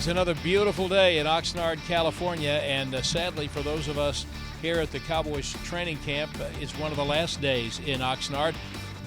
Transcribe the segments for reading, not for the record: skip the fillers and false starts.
it's another beautiful day in Oxnard, California, and sadly for those of us here at the Cowboys training camp, it's one of the last days in Oxnard.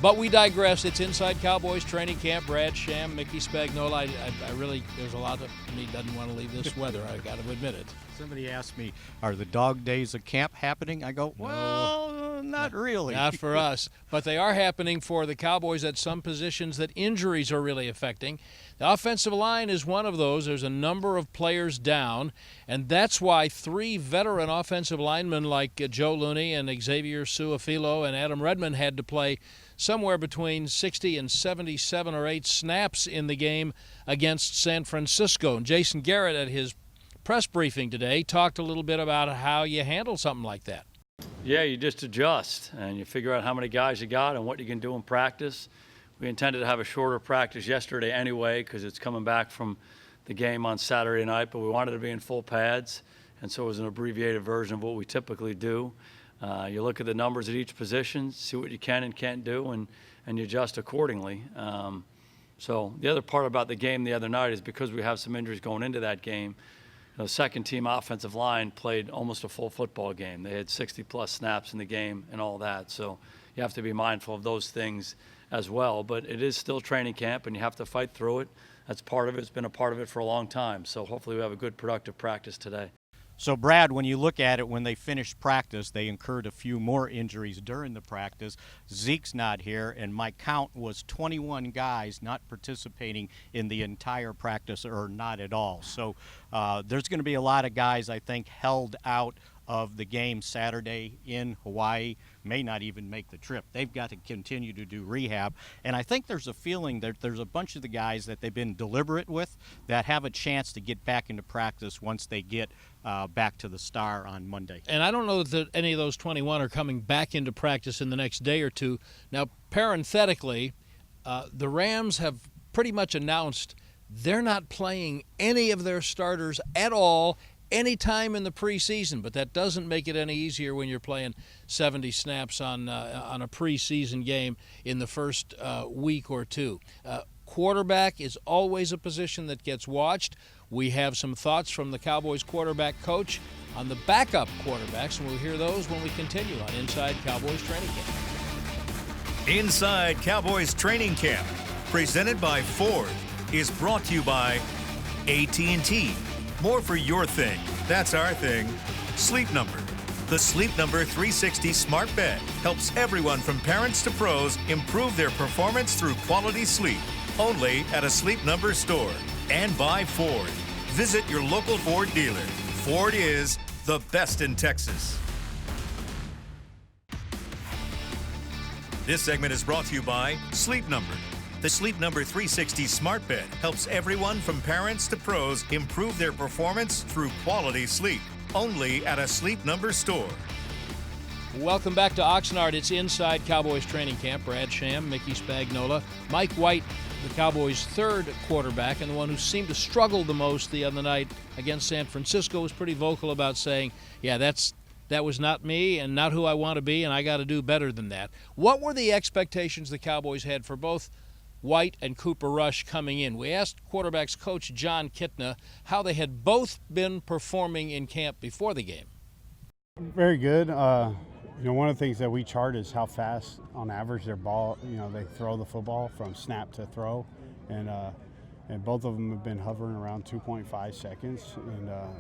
But we digress. It's inside Cowboys training camp. Brad Sham, Mickey Spagnola. I really, there's a lot of me doesn't want to leave this weather. I got to admit it. Somebody asked me, are the dog days of camp happening? I go, well, no, not really. Not for us. But they are happening for the Cowboys at some positions that injuries are really affecting. The offensive line is one of those. There's a number of players down, and that's why three veteran offensive linemen like Joe Looney and Xavier Suafilo and Adam Redmond had to play somewhere between 60 and 77 or 8 snaps in the game against San Francisco. And Jason Garrett at his press briefing today talked a little bit about how you handle something like that. Yeah, you just adjust and you figure out how many guys you got and what you can do in practice. We intended to have a shorter practice yesterday anyway because it's coming back from the game on Saturday night, but we wanted to be in full pads, and so it was an abbreviated version of what we typically do. You look at the numbers at each position, see what you can and can't do, and you adjust accordingly. So the other part about the game the other night is because we have some injuries going into that game, the second-team offensive line played almost a full football game. They had 60-plus snaps in the game and all that. So you have to be mindful of those things as well. But it is still training camp, and you have to fight through it. That's part of it. It's been a part of it for a long time. So hopefully we have a good, productive practice today. So, Brad, when you look at it, when they finished practice, they incurred a few more injuries during the practice. Zeke's not here, and my count was 21 guys not participating in the entire practice or not at all. So there's going to be a lot of guys, I think, held out of the game Saturday in Hawaii, may not even make the trip. They've got to continue to do rehab. And I think there's a feeling that there's a bunch of the guys that they've been deliberate with that have a chance to get back into practice once they get back to the Star on Monday. And I don't know that any of those 21 are coming back into practice in the next day or two. Now, parenthetically, the Rams have pretty much announced they're not playing any of their starters at all any time in the preseason, but that doesn't make it any easier when you're playing 70 snaps on a preseason game in the first week or two. Quarterback is always a position that gets watched. We have some thoughts from the Cowboys quarterback coach on the backup quarterbacks, and we'll hear those when we continue on Inside Cowboys Training Camp. Inside Cowboys Training Camp, presented by Ford, is brought to you by AT&T. More for your thing. That's our thing. Sleep Number. The Sleep Number 360 smart bed helps everyone from parents to pros improve their performance through quality sleep. Only at a Sleep Number store. And by Ford. Visit your local Ford dealer. Ford is the best in Texas. This segment is brought to you by Sleep Number. The Sleep Number 360 smart bed helps everyone from parents to pros improve their performance through quality sleep. Only at a Sleep Number store. Welcome back to Oxnard. It's Inside Cowboys Training Camp. Brad Sham, Mickey Spagnola, Mike White, the Cowboys' third quarterback and the one who seemed to struggle the most the other night against San Francisco, was pretty vocal about saying, yeah, that was not me and not who I want to be, and I got to do better than that. What were the expectations the Cowboys had for both White and Cooper Rush coming in? We asked quarterbacks coach John Kitna how they had both been performing in camp before the game. Very good. One of the things that we chart is how fast, on average, their ball, they throw the football from snap to throw, and both of them have been hovering around 2.5 seconds,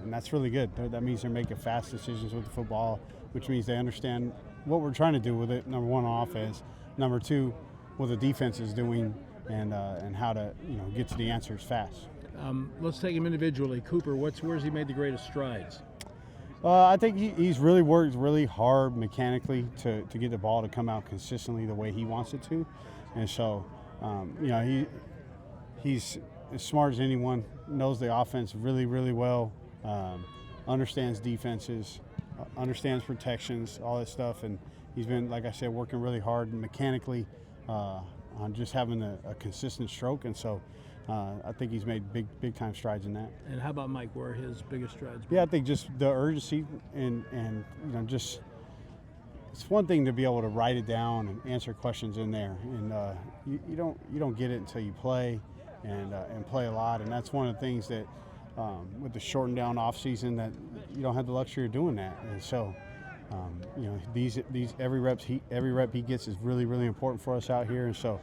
and that's really good. That means they're making fast decisions with the football, which means they understand what we're trying to do with it. Number one, on offense. Number two, what the defense is doing, and how to get to the answers fast. Let's take him individually. Cooper, where's he made the greatest strides? I think he's really worked really hard mechanically to get the ball to come out consistently the way he wants it to, and so he's as smart as anyone, knows the offense really, really well, understands defenses, understands protections, all that stuff, and he's been, like I said, working really hard mechanically on just having a consistent stroke, and so I think he's made big time strides in that. And how about Mike? Where are his biggest strides? Yeah, I think just the urgency and just it's one thing to be able to write it down and answer questions in there, and you don't get it until you play and play a lot, and that's one of the things that with the shortened down off season, that you don't have the luxury of doing that. And so, these every rep he gets is really, really important for us out here. And so,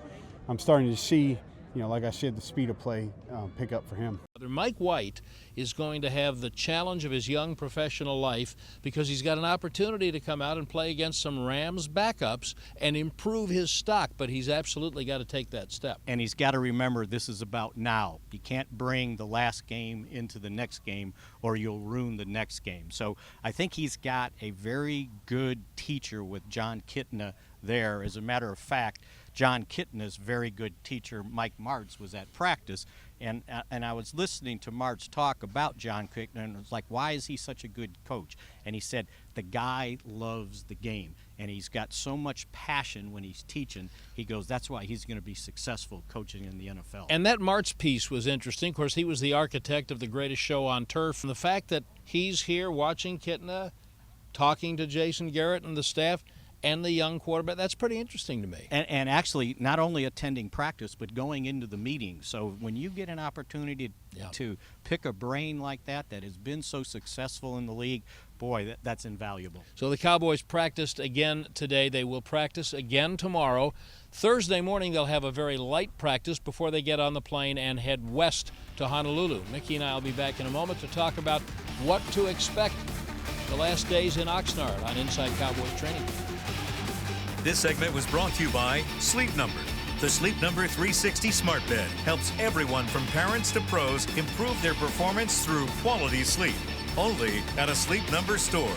I'm starting to see, like I said, the speed of play pick up for him. Mike White is going to have the challenge of his young professional life because he's got an opportunity to come out and play against some Rams backups and improve his stock, but he's absolutely got to take that step. And he's got to remember this is about now. You can't bring the last game into the next game or you'll ruin the next game. So I think he's got a very good teacher with John Kitna there. As a matter of fact, John Kitna's very good teacher, Mike Martz, was at practice, and I was listening to Martz talk about John Kitna, and it was like, why is he such a good coach? And he said, the guy loves the game, and he's got so much passion when he's teaching. He goes, that's why he's going to be successful coaching in the NFL. And that Martz piece was interesting. Of course, he was the architect of the greatest show on turf, and the fact that he's here watching Kitna, talking to Jason Garrett and the staff, and the young quarterback, that's pretty interesting to me. And actually, not only attending practice, but going into the meeting. So when you get an opportunity to pick a brain like that has been so successful in the league, boy, that's invaluable. So the Cowboys practiced again today. They will practice again tomorrow. Thursday morning, they'll have a very light practice before they get on the plane and head west to Honolulu. Mickey and I will be back in a moment to talk about what to expect the last days in Oxnard on Inside Cowboys Training. This segment was brought to you by Sleep Number. The Sleep Number 360 Smart Bed helps everyone from parents to pros improve their performance through quality sleep. Only at a Sleep Number store.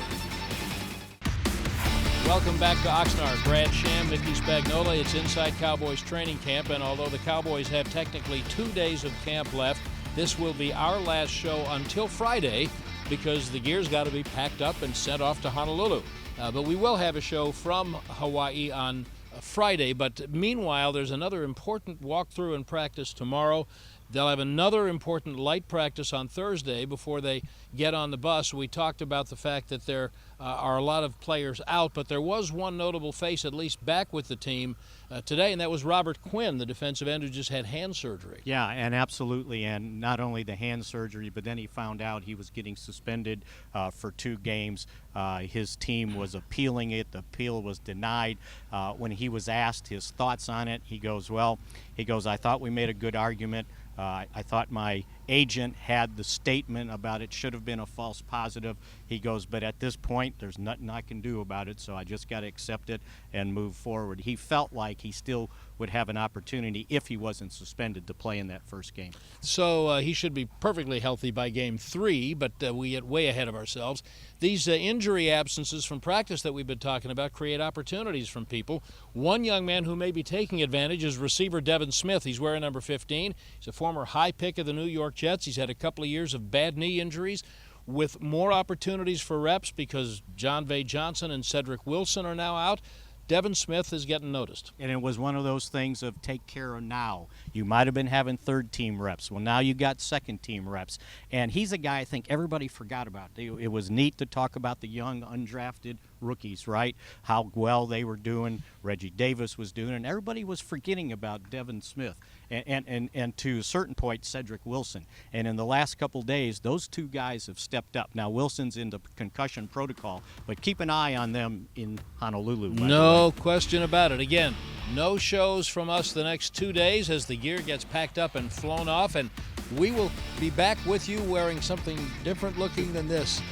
Welcome back to Oxnard. Brad Sham, Mickey Spagnola. It's Inside Cowboys Training Camp, and although the Cowboys have technically 2 days of camp left, this will be our last show until Friday because the gear's got to be packed up and sent off to Honolulu. But we will have a show from Hawaii on Friday. But meanwhile, there's another important walkthrough and practice tomorrow. They'll have another important light practice on Thursday before they get on the bus. We talked about the fact that there are a lot of players out, but there was one notable face at least back with the team today, and that was Robert Quinn, the defensive end who just had hand surgery. Yeah, and absolutely, and not only the hand surgery, but then he found out he was getting suspended for 2 games. His team was appealing it. The appeal was denied. When he was asked his thoughts on it, he goes, I thought we made a good argument. I thought my agent had the statement about it should have been a false positive. He goes, but at this point, there's nothing I can do about it, so I just got to accept it and move forward. He felt like he still would have an opportunity if he wasn't suspended to play in that first game. So he should be perfectly healthy by game 3, but we get way ahead of ourselves. These injury absences from practice that we've been talking about create opportunities from people. One young man who may be taking advantage is receiver Devon Smith. He's wearing number 15. He's a former high pick of the New York Jets. He's had a couple of years of bad knee injuries. With more opportunities for reps because John V. Johnson and Cedric Wilson are now out, Devon Smith is getting noticed. And it was one of those things of take care of now. You might have been having third-team reps. Well, now you got second-team reps. And he's a guy I think everybody forgot about. It was neat to talk about the young, undrafted rookies, right? How well they were doing, Reggie Davis was doing, and everybody was forgetting about Devon Smith and to a certain point, Cedric Wilson. And in the last couple days, those 2 guys have stepped up. Now, Wilson's in the concussion protocol, but keep an eye on them in Honolulu. No question about it. Again, no shows from us the next 2 days as the gear gets packed up and flown off, and we will be back with you wearing something different looking than this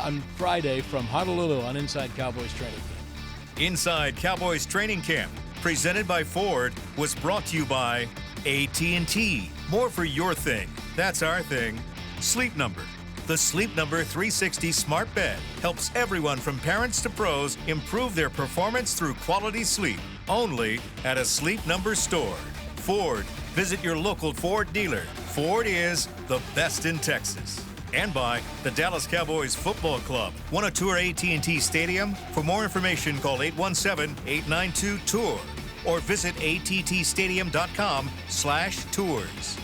on Friday from Honolulu on Inside Cowboys Training Camp. Inside Cowboys Training Camp, presented by Ford, was brought to you by AT&T. More for your thing. That's our thing. Sleep Number. The Sleep Number 360 Smart Bed helps everyone from parents to pros improve their performance through quality sleep. Only at a Sleep Number store. Ford. Visit your local Ford dealer. Ford is the best in Texas. And by the Dallas Cowboys Football Club. Want to tour AT&T Stadium? For more information, call 817-892-TOUR or visit attstadium.com/tours.